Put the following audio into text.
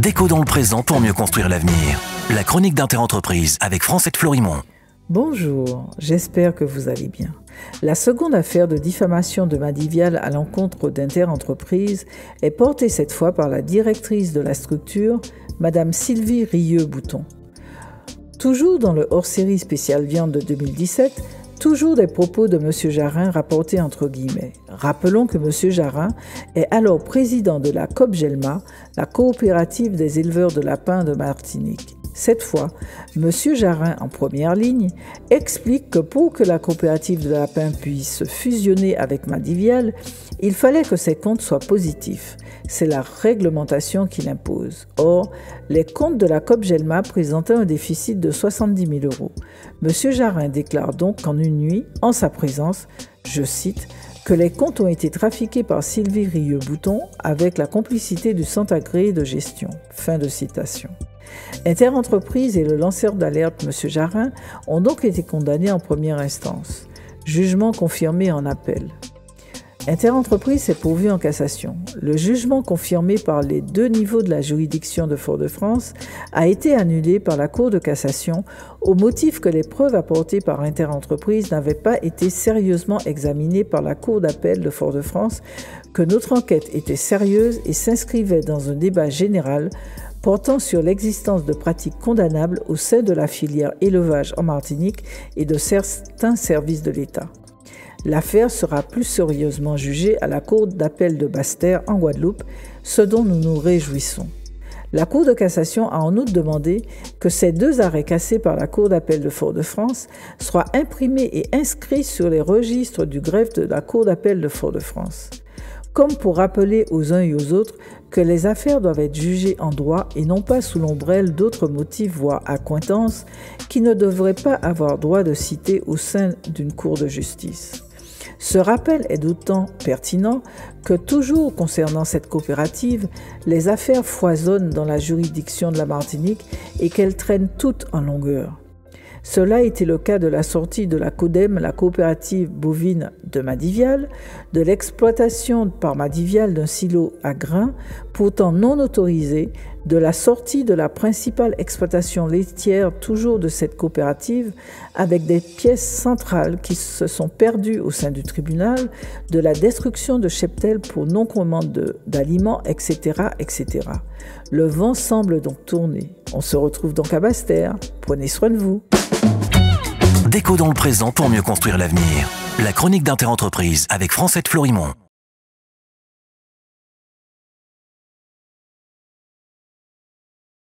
Déco dans le présent pour mieux construire l'avenir. La chronique d'Interentreprise avec Francette Florimond. Bonjour, j'espère que vous allez bien. La seconde affaire de diffamation de Madivial à l'encontre d'Interentreprise est portée cette fois par la directrice de la structure, Madame Sylvie Rieux-Bouton. Toujours dans le hors-série spécial viande de 2017, toujours des propos de M. Jarin rapportés entre guillemets. Rappelons que M. Jarin est alors président de la COP-GELMA, la coopérative des éleveurs de lapins de Martinique. Cette fois, M. Jarin, en première ligne, explique que pour que la coopérative de lapins puisse fusionner avec Madivial, il fallait que ses comptes soient positifs. C'est la réglementation qui l'impose. Or, les comptes de la COP-GELMA présentaient un déficit de 70 000 €. M. Jarin déclare donc qu'en une nuit, en sa présence, je cite, que les comptes ont été trafiqués par Sylvie Rieux-Bouton avec la complicité du Centre agréé de gestion. Fin de citation. Interentreprise et le lanceur d'alerte M. Jarin ont donc été condamnés en première instance. Jugement confirmé en appel. Interentreprise s'est pourvu en cassation. Le jugement confirmé par les deux niveaux de la juridiction de Fort-de-France a été annulé par la Cour de cassation au motif que les preuves apportées par Interentreprise n'avaient pas été sérieusement examinées par la Cour d'appel de Fort-de-France, que notre enquête était sérieuse et s'inscrivait dans un débat général portant sur l'existence de pratiques condamnables au sein de la filière élevage en Martinique et de certains services de l'État. L'affaire sera plus sérieusement jugée à la Cour d'appel de Basse-Terre en Guadeloupe, ce dont nous nous réjouissons. La Cour de cassation a en outre demandé que ces deux arrêts cassés par la Cour d'appel de Fort-de-France soient imprimés et inscrits sur les registres du greffe de la Cour d'appel de Fort-de-France. Comme pour rappeler aux uns et aux autres que les affaires doivent être jugées en droit et non pas sous l'ombrelle d'autres motifs, voire accointances, qui ne devraient pas avoir droit de citer au sein d'une cour de justice. Ce rappel est d'autant pertinent que toujours concernant cette coopérative, les affaires foisonnent dans la juridiction de la Martinique et qu'elles traînent toutes en longueur. Cela était le cas de la sortie de la CODEM, la coopérative bovine de Madivial, de l'exploitation par Madivial d'un silo à grains, pourtant non autorisé, de la sortie de la principale exploitation laitière toujours de cette coopérative, avec des pièces centrales qui se sont perdues au sein du tribunal, de la destruction de cheptels pour non-commande d'aliments, etc., etc. Le vent semble donc tourner. On se retrouve donc à Basse-Terre. Prenez soin de vous. Déco dans le présent pour mieux construire l'avenir. La chronique d'Interentreprise avec Francette Florimond.